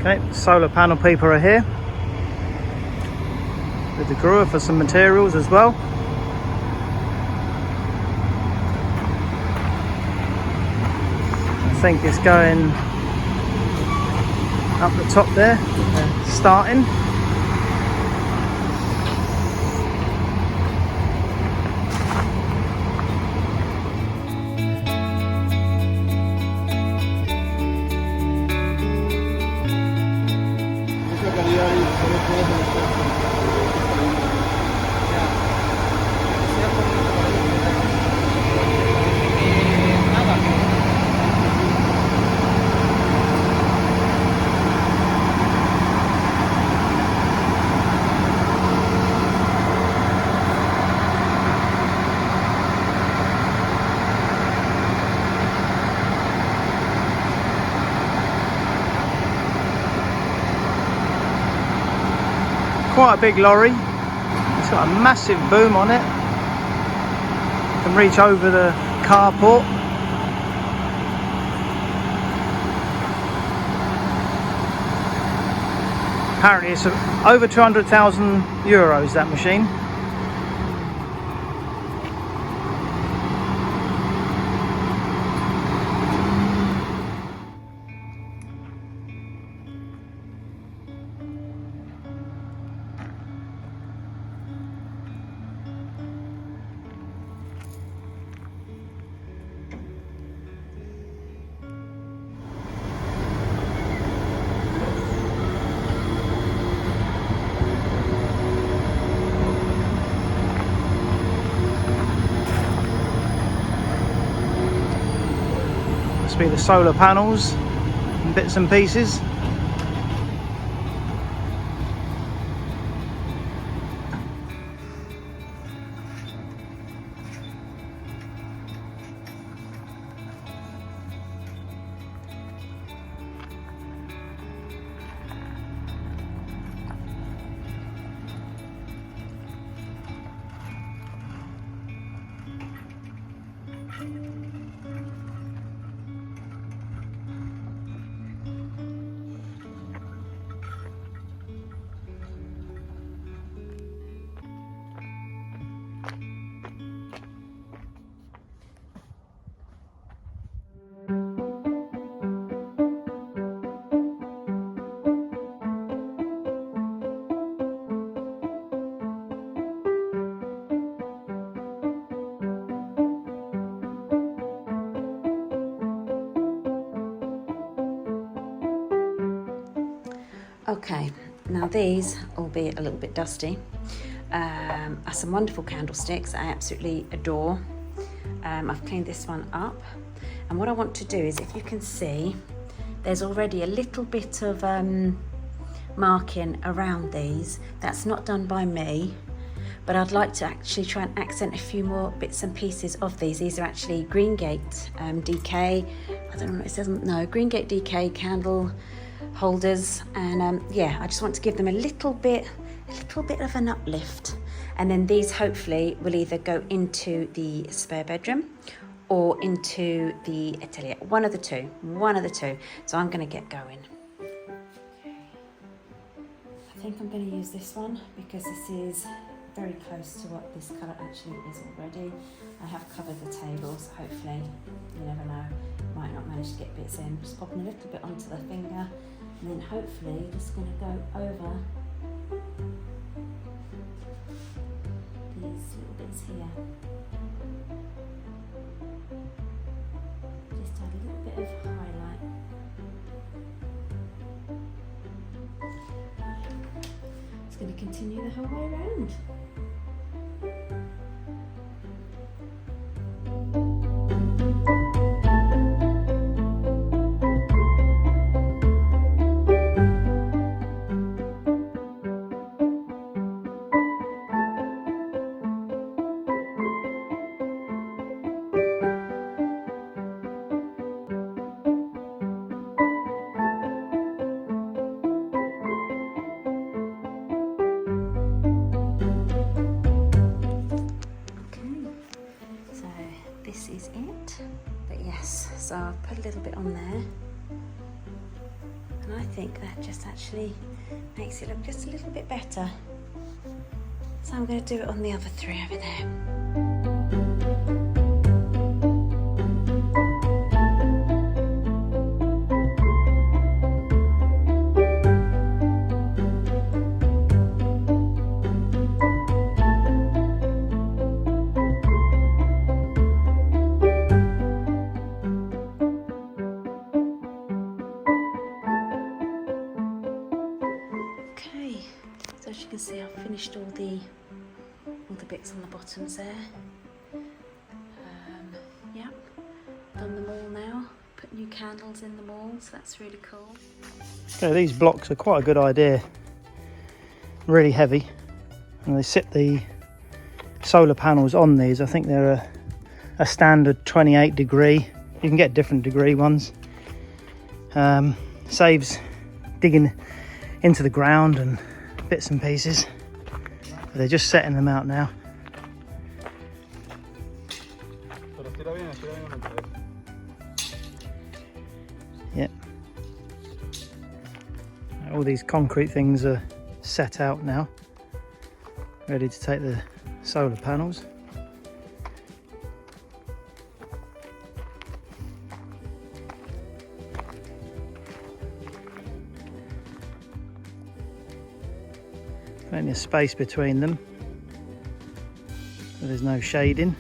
Okay, solar panel people are here with the grower for some materials as well. I think it's going up the top there, starting. Quite a big lorry. It's got a massive boom on it. You can reach over the carport. Apparently it's over 200,000 euros, that machine. Be the solar panels and bits and pieces. Okay, now these, albeit a little bit dusty, are some wonderful candlesticks I absolutely adore. I've cleaned this one up, and what I want to do is, if you can see, there's already a little bit of marking around these. That's not done by me, but I'd like to actually try and accent a few more bits and pieces of these. These are actually Greengate DK, I don't know what it says, no, Greengate DK candle holders, and yeah, I just want to give them a little bit of an uplift. And then these hopefully will either go into the spare bedroom or into the atelier, one of the two. So I'm going to get going. I think I'm going to use this one because this is very close to what this colour actually is already. I have covered the table, so hopefully, you never know, might not manage to get bits in. Just popping a little bit onto the finger, and then hopefully just going to go over these little bits here. Just add a little bit of highlight. It's going to continue the whole way around. So I'll put a little bit on there, And I think that just actually makes it look just a little bit better. So I'm going to do it on the other 3 over there. Okay, so as you can see, I've finished all the bits on the bottoms there. Yeah, done them all now. Put new candles in them all, so that's really cool. So these blocks are quite a good idea. Really heavy, and they sit the solar panels on these. I think they're a standard 28 degree. You can get different degree ones. Saves digging into the ground and bits and pieces. But they're just setting them out now. Yep. All these concrete things are set out now, ready to take the solar panels. Plenty of space between them, so there's no shading.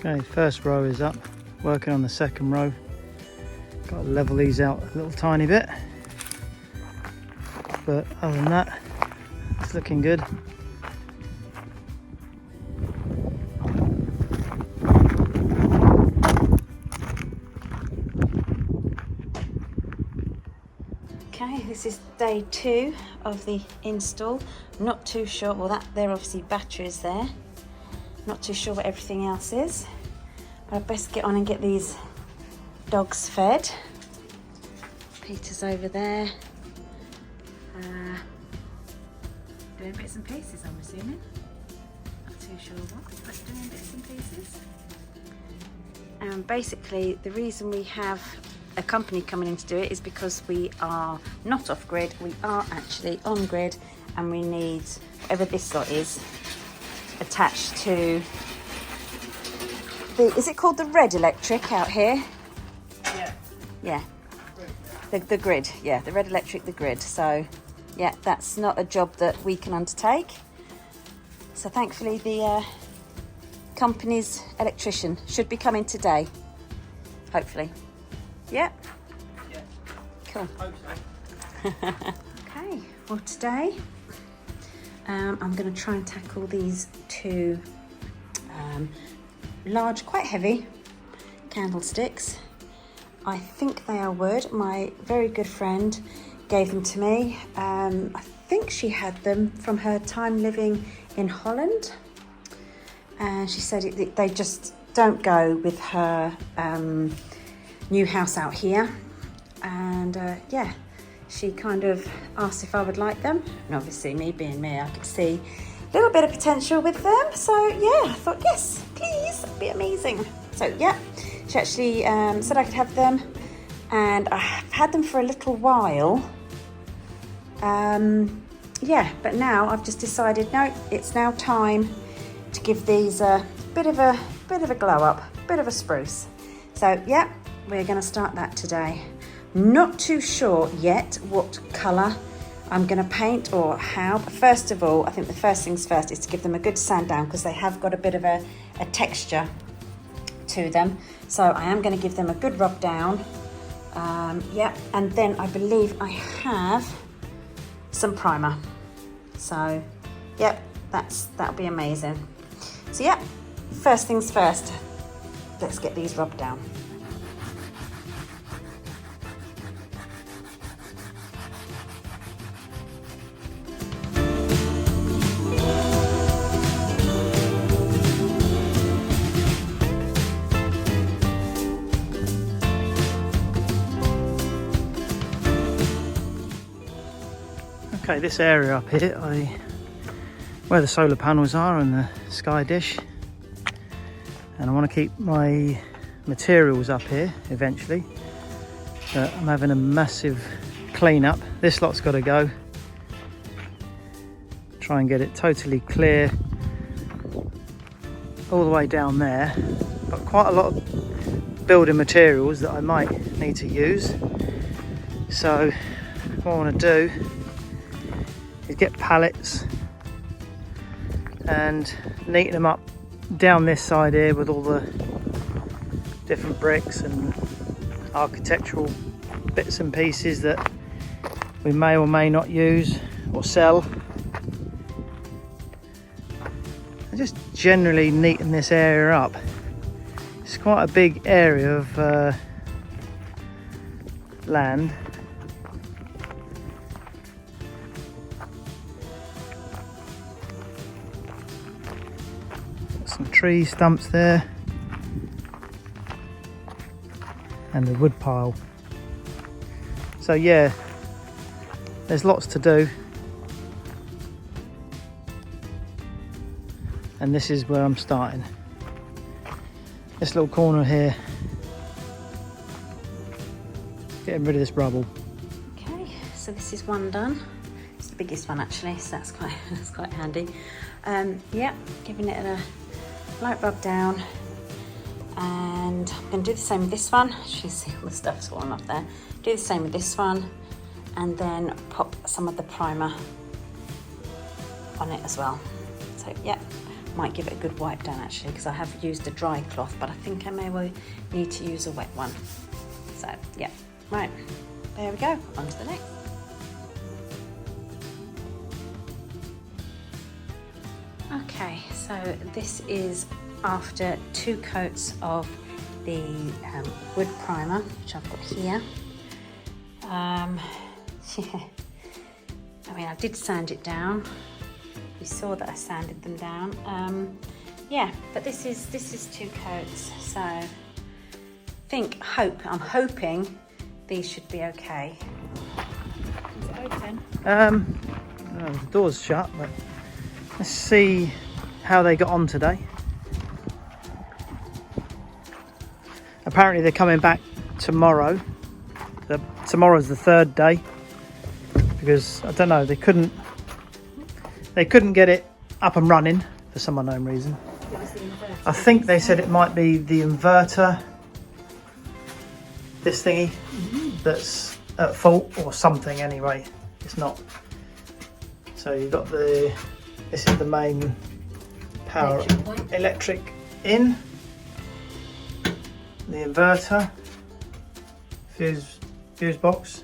Okay, first row is up, working on the second row. Got to level these out a little tiny bit, but other than that, it's looking good. Okay, this is day 2 of the install. I'm not too sure, well there are obviously batteries there. Not too sure what everything else is. But I'd best get on and get these dogs fed. Peter's over there. Doing bits and pieces, I'm assuming. Not too sure what, but doing bits and pieces. Basically, the reason we have a company coming in to do it is because we are not off grid, we are actually on grid, and we need whatever this lot is attached to the, is it called the red electric out here? Yeah. The grid, yeah, the red electric, the grid. So yeah, that's not a job that we can undertake. So thankfully the company's electrician should be coming today, hopefully. Yeah? Yeah. Cool. Hope so. Okay, well today I'm going to try and tackle these 2 large, quite heavy candlesticks. I think they are wood. My very good friend gave them to me. I think she had them from her time living in Holland. And she said they just don't go with her new house out here. And yeah, she kind of asked if I would like them. And obviously, me being me, I could see a little bit of potential with them. So yeah, I thought, yes, please, that'd be amazing. So yeah, she actually said I could have them. And I've had them for a little while. Yeah, but now I've just decided, no, it's now time to give these a bit of a glow up, bit of a spruce. So yeah, we're going to start that today. Not too sure yet what colour I'm going to paint or how. But first of all, I think the first things first is to give them a good sand down because they have got a bit of a texture to them. So I am going to give them a good rub down. Yeah, and then I believe I have some primer. So yep, that'll be amazing. So yeah, first things first, let's get these rubbed down. Okay, this area up here, where the solar panels are and the sky dish, and I want to keep my materials up here eventually, but I'm having a massive clean up. This lot's got to go. Try and get it totally clear all the way down there. Got quite a lot of building materials that I might need to use, so what I want to do is get pallets and neaten them up down this side here with all the different bricks and architectural bits and pieces that we may or may not use or sell. And just generally neaten this area up. It's quite a big area of land. Some tree stumps there and the wood pile. So yeah, there's lots to do, and this is where I'm starting. This little corner here, getting rid of this rubble. Okay, so this is one done. It's the biggest one actually, so that's quite handy. Yeah, giving it a light rub down, and I'm going to do the same with this one. You can see all the stuff's fallen off there. Do the same with this one, and then pop some of the primer on it as well. So yeah, might give it a good wipe down actually, because I have used a dry cloth, but I think I may well need to use a wet one. So yeah, right, there we go, on to the next. Okay, so this is after 2 coats of the wood primer, which I've got here. Yeah, I mean, I did sand it down. You saw that I sanded them down. Yeah, but this is 2 coats, so I'm hoping these should be okay. Is it open? No, the door's shut, but let's see how they got on today. Apparently they're coming back tomorrow. Tomorrow's the 3rd day, because I don't know, they couldn't get it up and running for some unknown reason. I think they said it might be the inverter, this thingy, that's at fault or something anyway. It's not. So you've got this is the main power electric in, the inverter, fuse box.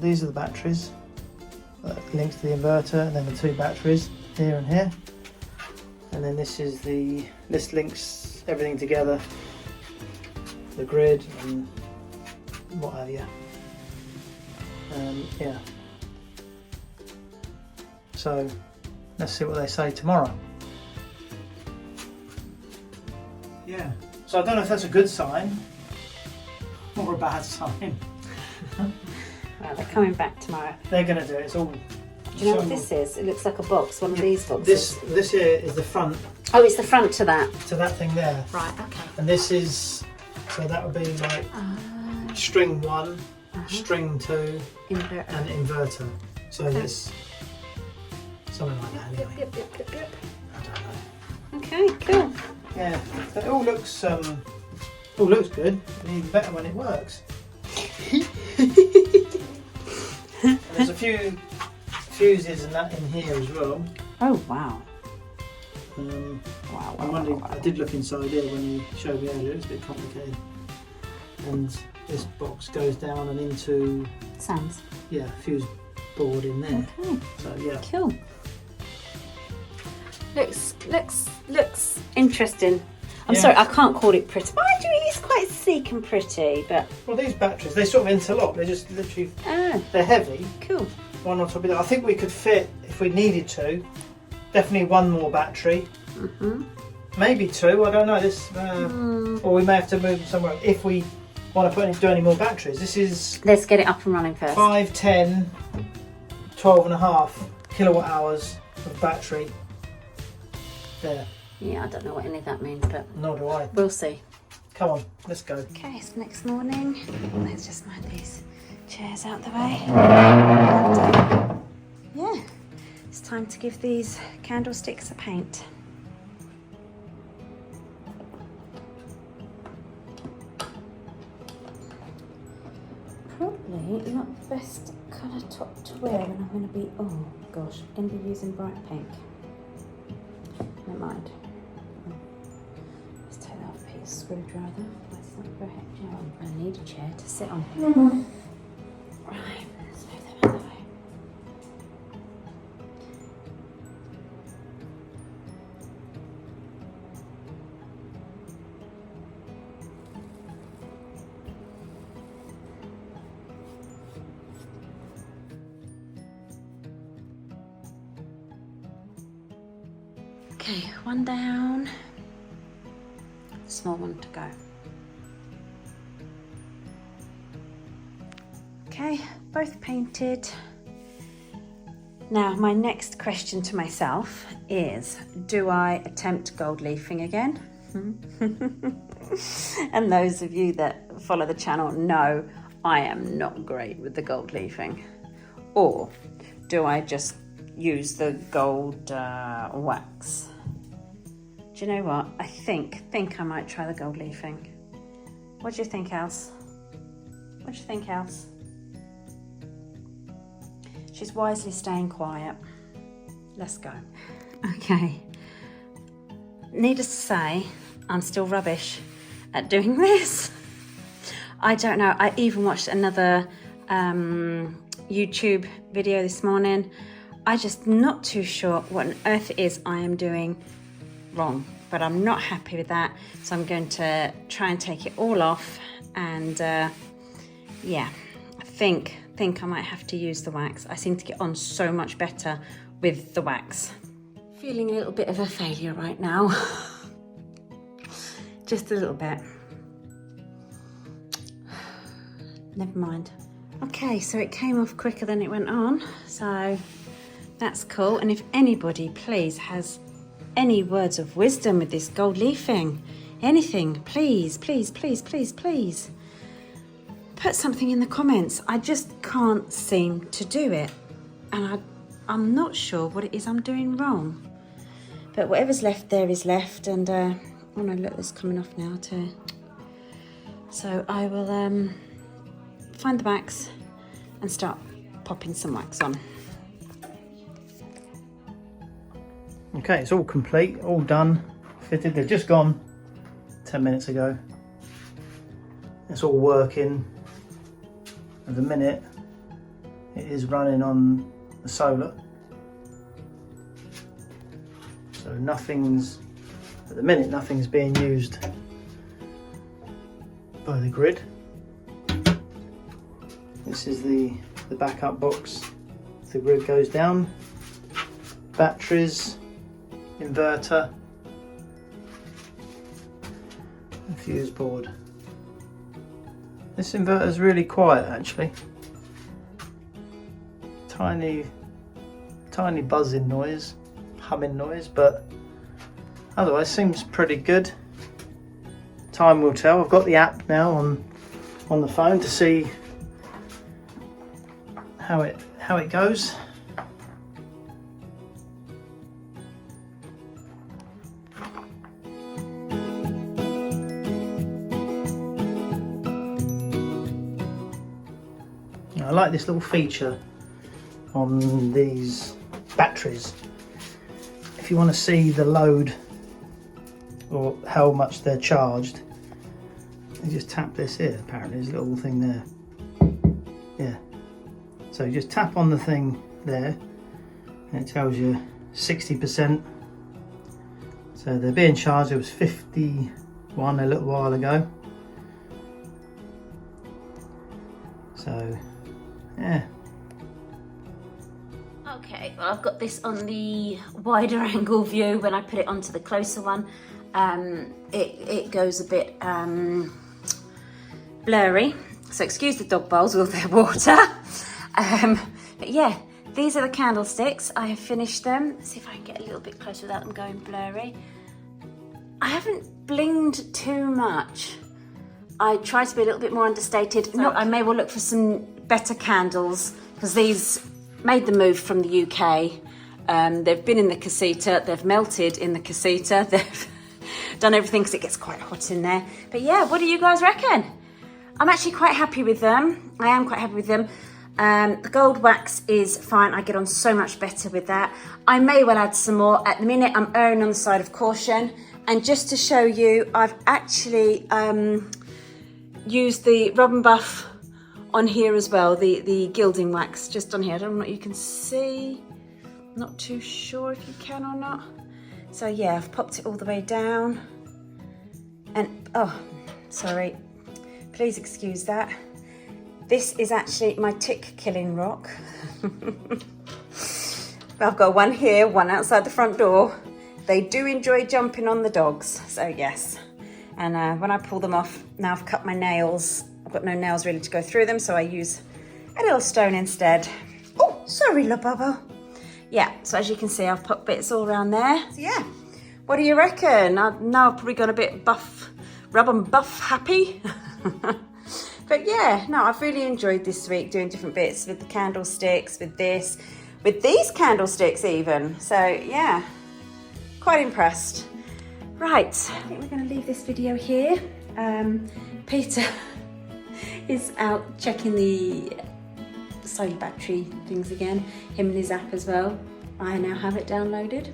These are the batteries. That links to the inverter, and then the 2 batteries here and here. And then this links everything together, the grid and what have you. Yeah. So let's see what they say tomorrow. Yeah. So I don't know if that's a good sign or a bad sign. Right, they're coming back tomorrow. They're going to do it. It's all. Do you know what this is? It looks like a box, one of these boxes. This here is the front. Oh, it's the front to that. To that thing there. Right, okay. And this is, so that would be like string 1, string 2, inverter. and inverter. So this, something like that anyway. Yep. I don't know. Okay, cool. Yeah, but it all looks good. And even better when it works. And there's a few fuses and that in here as well. Oh wow. Wow. I'm wondering, I did look inside here when you showed me earlier. It's a bit complicated. And this box goes down and into Sam's. Yeah, fuse board in there. Okay. So yeah. Cool. Looks interesting. I'm sorry, I can't call it pretty. Mind you, it is quite sleek and pretty, but... Well, these batteries, they sort of interlock. They're just literally... They're heavy. Cool. One on top of the other. I think we could fit, if we needed to, definitely 1 more battery. Maybe 2, I don't know. Or we may have to move them somewhere if we want to do any more batteries. This is Let's get it up and running first. 5, 10, 12.5 kilowatt hours of battery. There. Yeah, I don't know what any of that means, but Nor do I. we'll see. Come on, let's go. Okay, it's next morning. Let's just move these chairs out the way. And, yeah, it's time to give these candlesticks a paint. Probably not the best colour top to wear when I'm going to be, oh gosh, I'm going to be using bright pink. Never mind. Let's take that off a screwdriver. That's not very heavy. I need a chair to sit on. Right, let's move them out of the way. Okay, one down, small one to go. Okay, both painted. Now, my next question to myself is, do I attempt gold leafing again? And those of you that follow the channel know I am not great with the gold leafing. Or do I just use the gold wax? Do you know what? I think I might try the gold leafing. What do you think, Els? What do you think, Els? She's wisely staying quiet. Let's go. Okay. Needless to say, I'm still rubbish at doing this. I don't know. I even watched another YouTube video this morning. I'm just not too sure what on earth it is I am doing wrong, but I'm not happy with that, so I'm going to try and take it all off. And yeah, I think I might have to use the wax. I seem to get on so much better with the wax. Feeling a little bit of a failure right now. Just a little bit. Never mind. Okay, so it came off quicker than it went on, so that's cool. And if anybody please has any words of wisdom with this gold leafing, anything, please put something in the comments. I just can't seem to do it, and I'm not sure what it is I'm doing wrong, but whatever's left there is left. And oh no, look, this coming off now too. So I will find the wax and start popping some wax on. Okay, it's all complete, all done, fitted. They've just gone 10 minutes ago. It's all working. At the minute, it is running on the solar. So at the minute, nothing's being used by the grid. This is the backup box. If the grid goes down, batteries, inverter, and fuse board. This inverter is really quiet actually. Tiny buzzing noise, humming noise, but otherwise seems pretty good. Time will tell. I've got the app now on the phone to see how it goes. I like this little feature on these batteries. If you want to see the load or how much they're charged, you just tap this here. Apparently there's a little thing there. Yeah. So you just tap on the thing there and it tells you 60%. So they're being charged. It was 51 a little while ago. So yeah. Okay, well, I've got this on the wider angle view. When I put it onto the closer one, it goes a bit blurry, so excuse the dog bowls with their water. But yeah, these are the candlesticks. I have finished them. Let's see if I can get a little bit closer without them going blurry. I haven't blinged too much. I try to be a little bit more understated. I may well look for some better candles, because these made the move from the UK. They've been in the casita, they've melted in the casita, they've done everything because it gets quite hot in there. But yeah, what do you guys reckon? I'm actually quite happy with them. I am quite happy with them. The gold wax is fine. I get on so much better with that. I may well add some more. At the minute, I'm erring on the side of caution. And just to show you, I've actually used the rub and buff on here as well, the gilding wax just on here. I don't know what you can see. Not too sure if you can or not. So yeah, I've popped it all the way down. And, oh, sorry, please excuse that. This is actually my tick killing rock. I've got one here, one outside the front door. They do enjoy jumping on the dogs, so yes. And when I pull them off, now I've cut my nails. I've got no nails really to go through them, so I use a little stone instead. Oh, sorry, La Bubba. Yeah, so as you can see, I've put bits all around there. So yeah, what do you reckon? I've now probably gone a bit buff, rub and buff happy. But yeah, no, I've really enjoyed this week doing different bits with the candlesticks, with this, with these candlesticks even. So yeah, quite impressed. Right, I think we're going to leave this video here. Peter is out checking the solar battery things again, him and his app as well. I now have it downloaded.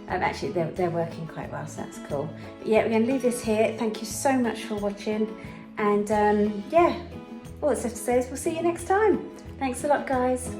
Actually, they're working quite well, so that's cool. But yeah, we're going to leave this here. Thank you so much for watching. And yeah, all that's left to say is we'll see you next time. Thanks a lot, guys.